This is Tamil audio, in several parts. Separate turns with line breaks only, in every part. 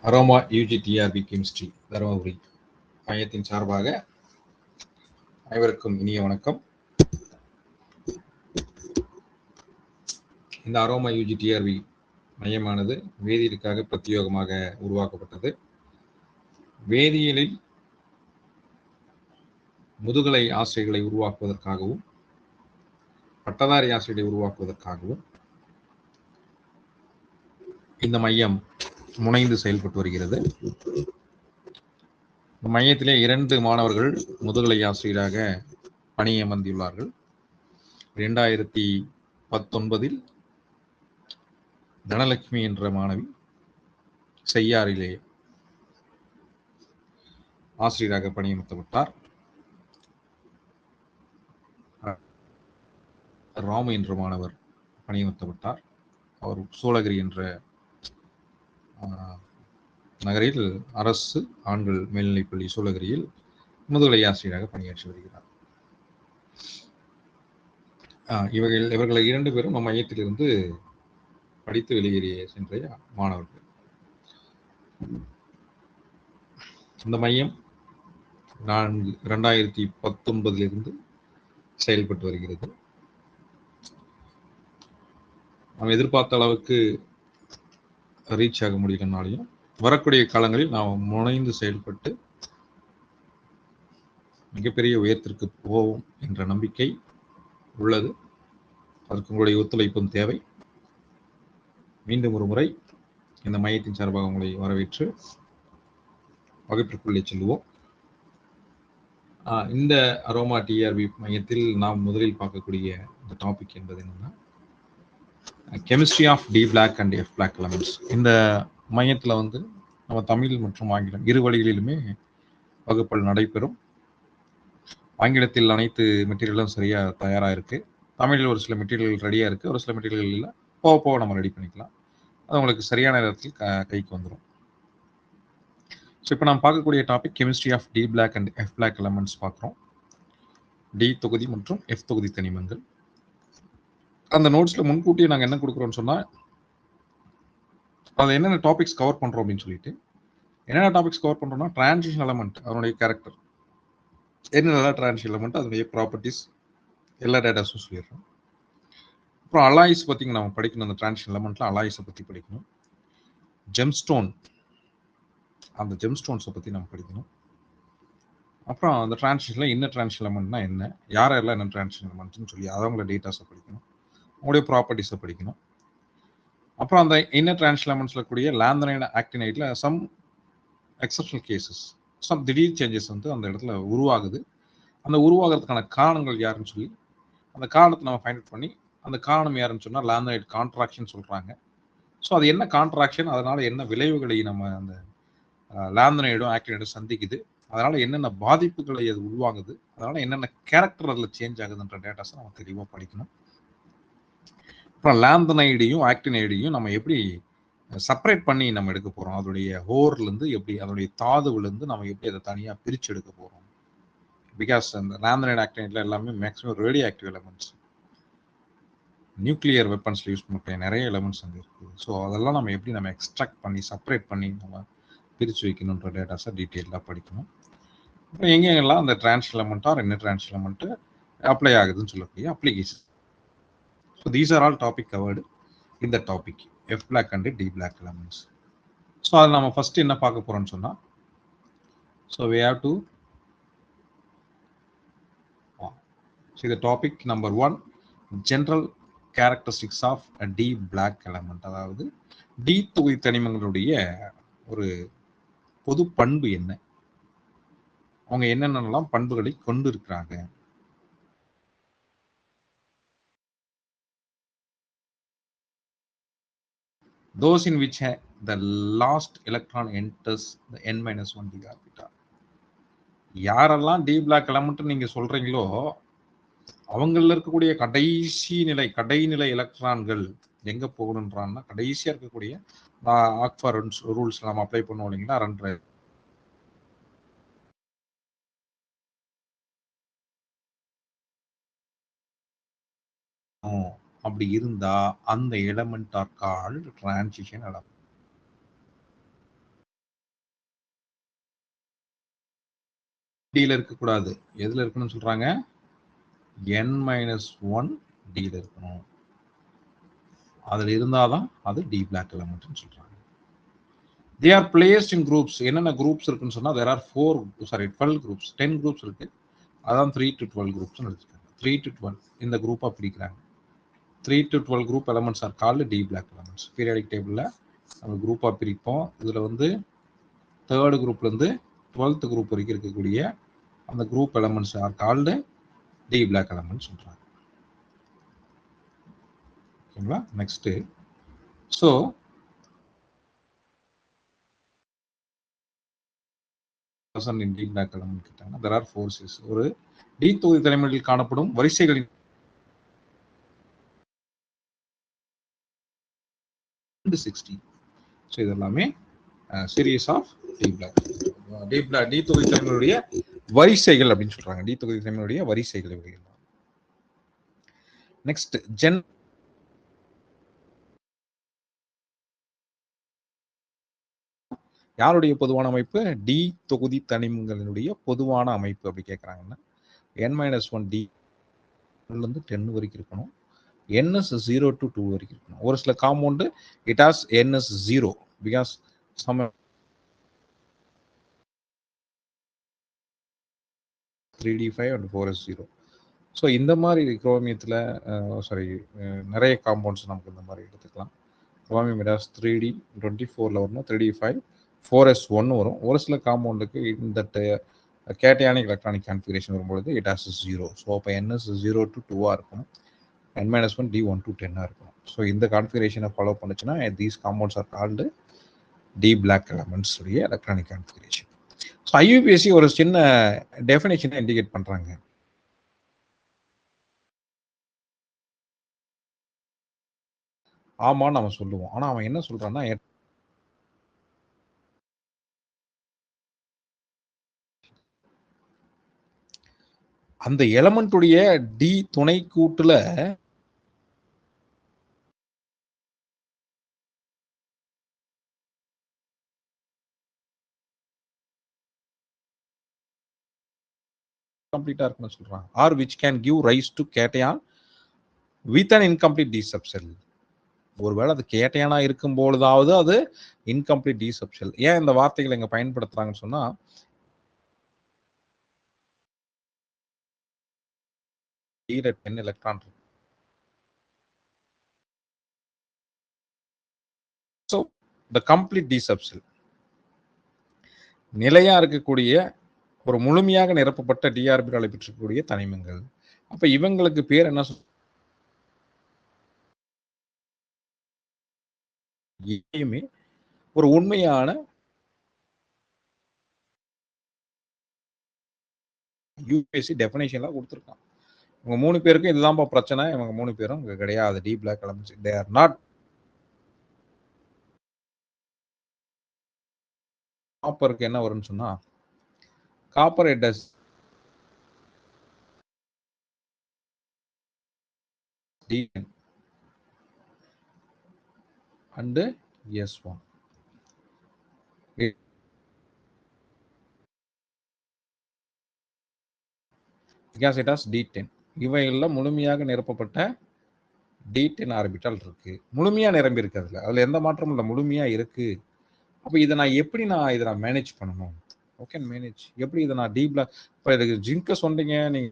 அரோமா யூஜிடிஆர்பி கெமிஸ்ட்ரி தருமபுரி மையத்தின் சார்பாக அனைவருக்கும் இனிய வணக்கம். இந்த அரோமா யூஜிடிஆர்பி மையமானது வேதியியலுக்காக பிரத்யேகமாக உருவாக்கப்பட்டது. வேதியியலில் முதுகலை ஆசிரியர்களை உருவாக்குவதற்காகவும் பட்டதாரி ஆசிரியர்களை உருவாக்குவதற்காகவும் இந்த மையம் முனைந்து செயல்பட்டு வருகிறது. இந்த மையத்திலே 2 மாணவர்கள் முதுகலை ஆசிரியராக பணியமர்ந்துள்ளார்கள். 2019 தனலட்சுமி என்ற மாணவி செய்யாறிலே ஆசிரியராக பணியமர்த்தப்பட்டார். ராமு என்ற மாணவர் பணியமர்த்தப்பட்டார். அவர் சூளகிரி என்ற நகரில் அரசு ஆண்கள் மேல்நிலைப்பள்ளி சூளகிரியில் முதுகலை ஆசிரியராக பணியாற்றி வருகிறார். இவர்கள் 2 பேரும் நம் மையத்திலிருந்து படித்து வெளியேறிய சென்ற மாணவர்கள். இந்த மையம் 2019 செயல்பட்டு வருகிறது. நாம் எதிர்பார்த்த அளவுக்கு ரீச் ஆக முடியலனாலையும் வரக்கூடிய காலங்களில் நாம் முனைந்து செயல்பட்டு மிகப்பெரிய உயரத்திற்கு போவோம் என்ற நம்பிக்கை உள்ளது. அதற்கு உங்களுடைய ஒத்துழைப்பும் தேவை. மீண்டும் ஒரு முறை இந்த மையத்தின் சார்பாக உங்களை வரவேற்று வகுப்பிற்குள்ளே செல்வோம். இந்த அரோமா டிஆர்பி மையத்தில் நாம் முதலில் பார்க்கக்கூடிய இந்த டாபிக் என்பது என்னன்னா, chemistry of D block and F block elements. இந்த மையத்தில் நம்ம தமிழ் மற்றும் ஆங்கிலம் இரு வழிகளிலுமே வகுப்புகள் நடைபெறும். ஆங்கிலத்தில் அனைத்து மெட்டீரியலும் சரியாக தயாராக இருக்கு. தமிழில் ஒரு சில மெட்டீரியல் ரெடியாக இருக்கு, ஒரு சில மெட்டீரியல் இல்லை. போக போக நம்ம ரெடி பண்ணிக்கலாம். அது உங்களுக்கு சரியான நேரத்தில் கைக்கு வந்துடும். ஸோ இப்போ நம்ம பார்க்கக்கூடிய topic chemistry of D block and F block elements பார்க்குறோம். டி தொகுதி மற்றும் எஃப் தொகுதி தனிமங்கள். அந்த நோட்ஸில் முன்கூட்டியே நாங்கள் என்ன கொடுக்குறோம்னு சொன்னால், அதில் என்னென்ன டாபிக்ஸ் கவர் பண்ணுறோம் அப்படின்னு சொல்லிட்டு, என்னென்ன டாபிக்ஸ் கவர் பண்ணுறோம்னா, டிரான்சிஷன் எலமெண்ட் அதனுடைய கேரக்டர், என்னென்ன டிரான்சிஷன் எலமெண்ட் அதனுடைய ப்ராப்பர்ட்டிஸ் எல்லா டேட்டாஸும் சொல்லிடுறோம். அப்புறம் அலாய்ஸ் பற்றி நம்ம படிக்கணும். அந்த டிரான்சிஷன் எலமெண்ட்ல அலாய்ஸை பற்றி படிக்கணும். ஜெம்ஸ்டோன், அந்த ஜெம்ஸ்டோன்ஸை பற்றி நம்ம படிக்கணும். அப்புறம் அந்த டிரான்சிஷனில் என்ன டிரான்சிஷன் எலமெண்ட்னா என்ன, யாரெல்லாம் என்ன டிரான்சிஷன் எலமெண்ட்னு சொல்லி அவங்களோட டேட்டாஸை படிக்கணும், அவங்களுடைய ப்ராப்பர்ட்டிஸை படிக்கணும். அப்புறம் அந்த இன்னர் டிரான்சிஷன் எலமெண்ட்ஸில் கூடிய லாந்தனைடு ஆக்டினைட்ல சம் எக்ஸப்ஷனல் கேசஸ், சம் திடீர் சேஞ்சஸ் அந்த இடத்துல உருவாகுது. அந்த உருவாகிறதுக்கான காரணங்கள் யாருன்னு சொல்லி அந்த காரணத்தை நம்ம ஃபைண்ட் அவுட் பண்ணி, அந்த காரணம் யாருன்னு சொன்னால் லாந்தனைடு கான்ட்ராக்ஷன் சொல்கிறாங்க. ஸோ அது என்ன கான்ட்ராக்ஷன், அதனால என்ன விளைவுகளை நம்ம அந்த லாந்தனைடும் ஆக்டினைடும் சந்திக்குது, அதனால என்னென்ன பாதிப்புகளை அது உருவாகுது, அதனால என்னென்ன கேரக்டர் அதில் சேஞ்ச் ஆகுதுன்ற டேட்டாஸை நம்ம தெளிவாக படிக்கணும். அப்புறம் லாந்தனைடையும் ஆக்டினைடையும் நம்ம எப்படி செப்பரேட் பண்ணி நம்ம எடுக்க போகிறோம், அதோடைய ஹோர்லேருந்து எப்படி, அதோடைய தாதுவிலேருந்து நம்ம எப்படி அதை தனியாக பிரித்து எடுக்க போகிறோம். பிகாஸ் அந்த லாந்தனைடு ஆக்டினைட்ல எல்லாமே maximum radioactive elements, nuclear வெப்பன்ஸில் யூஸ் பண்ணக்கூடிய நிறைய எலமெண்ட்ஸ் அங்கே இருக்குது. ஸோ அதெல்லாம் நம்ம எப்படி நம்ம எக்ஸ்ட்ராக்ட் பண்ணி செப்பரேட் பண்ணி நம்ம பிரித்து வைக்கணுன்ற டேட்டாஸை டீட்டெயிலாக படிக்கணும். அப்புறம் எங்கெங்கெல்லாம் அந்த டிரான்சிஷன் எலமெண்ட் ஆர் என்ன டிரான்சிஷன் எலமெண்ட் அப்ளை ஆகுதுன்னு சொல்லக்கூடிய application. So these are all topic covered இந்த topic F block and D block elements. So அதை நம்ம ஃபர்ஸ்ட் என்ன பார்க்க போறோம்னு சொன்னால், so we have to see the topic number 1, general characteristics of a D black element. அதாவது டி தொகுதி தனிமங்களுடைய ஒரு பொது பண்பு என்ன, அவங்க என்னென்னலாம் பண்புகளை கொண்டு இருக்கிறாங்க. Those in which the last electron enters the n-1 d orbital. யாரெல்லாம் டி பிளாக் எலமெண்ட் நீங்க சொல்றீங்களோ அவங்கள இருக்கக்கூடிய கடைநிலை எலக்ட்ரான்கள் எங்க போகணுன்றான்னா, கடைசியா இருக்கக்கூடிய ஆக்ஃபா ரூல்ஸ் நம்ம அப்ளை பண்ணுவோம் இல்லைங்களா, 2 அப்படி இருந்தா அந்த element are called transition element. டில இருக்கக்கூடாது. எதுல இருக்கணும்னு சொல்றாங்க? n-1 டில இருக்கணும். அதுல இருந்தாதான் அது டி பிளாக் எலமெண்ட்னு சொல்றாங்க. They are placed in groups. என்னென்ன groups இருக்குன்னு சொன்னா there are 12 groups. 10 groups இருக்கு. அதான் 3 to 12 groups எடுத்துக்காங்க. 3 to 12 இந்த குரூப்பா பிரிக்கிறாங்க. 3 to 12 group elements are called D black elements. Periodic tableல நம்ம குரூப்பா பிரிப்போம். இதுல வந்து தேர்ட் குரூப்ல இருந்து 12th குரூப் வரைக்கும் இருக்கக்கூடிய அந்த group elements are called D block elements சொல்றாங்க. ஓகேங்களா? Next so D block element கேட்டாங்க. there are forces. ஒரு டி தொகுதி தலைமுறையில் காணப்படும் வரிசைகளின் 60. ஸோ இது எல்லாமே series of D block D தொகுதி தலைமுறையுடைய வரிசைகள் அப்படின்னு சொல்றாங்க. டி தொகுதி தலைமுறையுடைய வரிசைகள் இவைகள். நெக்ஸ்ட் யாருடைய பொதுவான அமைப்பு? டி தொகுதி தனிமங்களினுடைய பொதுவான அமைப்பு அப்படி கேட்குறாங்கன்னா n-1 டி இருந்து 10 வரைக்கும் இருக்கணும். ns 0 to 2 வரைக்கும் இருக்கணும். ஒரு சில compound it has ns 0 because some 3d5 and 4s0. So இந்த மாதிரி குரோமியத்தில் நிறைய காம்பவுண்ட்ஸ் நமக்கு இந்த மாதிரி எடுத்துக்கலாம். குரோமியம் இட் ஹாஸ் 3d 24ல் வரணும், 3d5 4s1 வரும். ஒரு சில காம்பவுண்டுக்கு இந்த கேட்டயானிக் எலக்ட்ரானிக் கான்ஃபிகரேஷன் வரும்பொழுது இட் ஹாஸ் 0. ஸோ அப்போ ns 0 to 2 இருக்கும், n-1 d 1 to 10 இருக்கும். ஸோ இந்த கான்ஃபிகரேஷனை ஃபாலோ பண்ணுச்சுன்னா these compounds are called D block elements உடைய எலக்ட்ரானிக் கான்ஃபிகரேஷன். ஸோ ஐயூபிஎஸ்சி ஒரு சின்ன டெஃபினேஷனை இண்டிகேட் பண்றாங்க. ஆமான்னு நம்ம சொல்லுவோம். ஆனா அவன் என்ன சொல்றான்னா அந்த எலமெண்ட்டுடைய டி துணை கூட்டுல கம்ப்ளீட்டா இருக்குன்னு சொல்றாங்க. Or which can give rise to cation with an incomplete D subshell. ஒருவேளை அது கேட்டயானா இருக்கும் பொழுதாவது அது இன்கம்ப்ளீட் டி சப்செல். ஏன் இந்த வார்த்தைகளை இங்க பயன்படுத்துறாங்கன்னு சொன்னா D-ல 10 எலக்ட்ரான் இருக்கு. So the complete D subshell நிலையா இருக்கக்கூடிய ஒரு முழுமையாக நிரப்பப்பட்ட டிஆர்பிகளை பெற்றக்கூடிய தனிமங்கள். அப்ப இவங்களுக்கு பேர் என்ன ஒரு உண்மையான யூபிஎஸ்சி டெஃபினேஷன்ல கொடுத்துருக்கான். இவங்க 3 பேருக்கும் இதுதான் பிரச்சனை. இவங்க 3 பேரும் இங்க கிடையாது. D block elements they are not. காப்பருக்கு என்ன வரும்னு சொன்னா copper it does D10 and S1. Because it has D10. இவைகளில் முழுமையாக நிரப்பப்பட்ட D10 ஆர்பிட்டால் இருக்கு. முழுமையா நிரம்பி இருக்கு. அதுல எந்த மாற்றமும் இல்லை, முழுமையா இருக்கு. அப்ப இதை நான் எப்படி மேனேஜ் பண்ணணும்? ஓகே, மேனேஜ் எப்படி இதை நான் டி பிளாக் இப்போ இதுக்கு ஜிங்க சொன்னீங்க நீங்க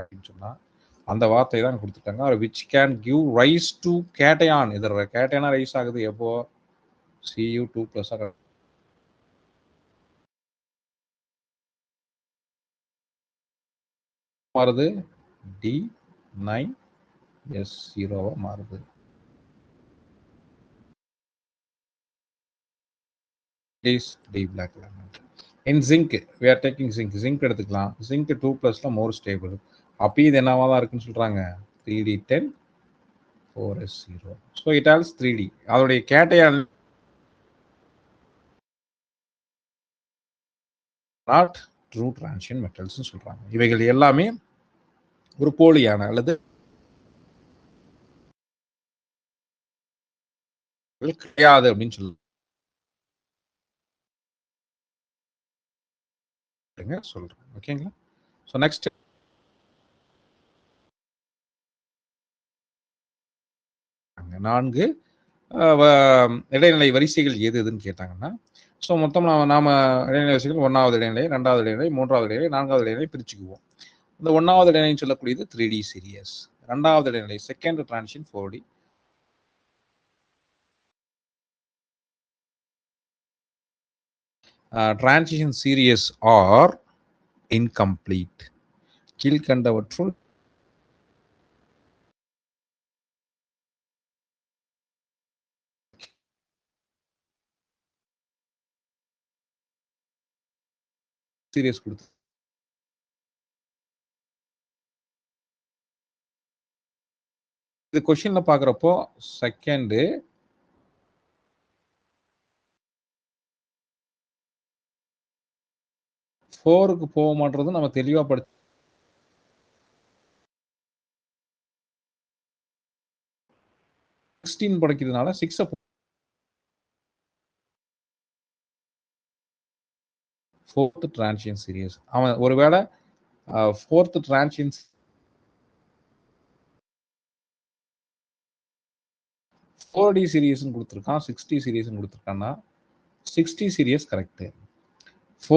அப்படின்னு சொன்னா அந்த வார்த்தை தான் கொடுத்துட்டாங்க. Which can give rise to cation. இது கேட்டயானா ரைஸ் ஆகுது எப்போ? Cu2+ மாறுது, D9S0 மாறுது. is D black element. In zinc, we are taking zinc. Zinc எடுத்துக்கலாம். Zinc 2+ல more stable. அப்போ இது என்னவா தான் இருக்குன்னு சொல்றாங்க? 3D10 4S0. So it has 3D. அதோடைய cation not true transition metals சொல்றாங்க. இவைகள் எல்லாமே ஒரு போலியான அல்லது கிடையாது அப்படின்னு சொல்லுவாங்க. சொல்றேன். ஓகேங்களா? ஸோ நெக்ஸ்ட் நான்கு இடைநிலை வரிசைகள் எதுன்னு கேட்டாங்கன்னா, ஸோ மொத்தம் நாம இடைநிலை வரிசைகள் 1வது இடைநிலை, 2வது இடைநிலை, 3வது இடைநிலை, 4வது இடைநிலை பிரிச்சுக்குவோம். இந்த 1வது இடைநிலைன்னு சொல்லக்கூடியது 3D சீரியஸ். 2வது இடைநிலை second transition 4D. Transition series are incomplete. கீழ்கண்டவற்றுள் சீரியஸ் கொடுத்து இது கொஸ்டின்ல பாக்குறப்போ செகண்ட் ஃபோருக்கு போக மாட்டது நம்ம தெளிவா படிச்சு 16 படிக்கிறதுனால 6 ஃபோர்த் டிரான்சிஷன் சீரியஸ். அவன் ஒருவேளை ஃபோர்த் டிரான்சிஷன் 4D சீரியஸ் கொடுத்துருக்கான், 6D serious கொடுத்துருக்கான்னா 6D serious correct.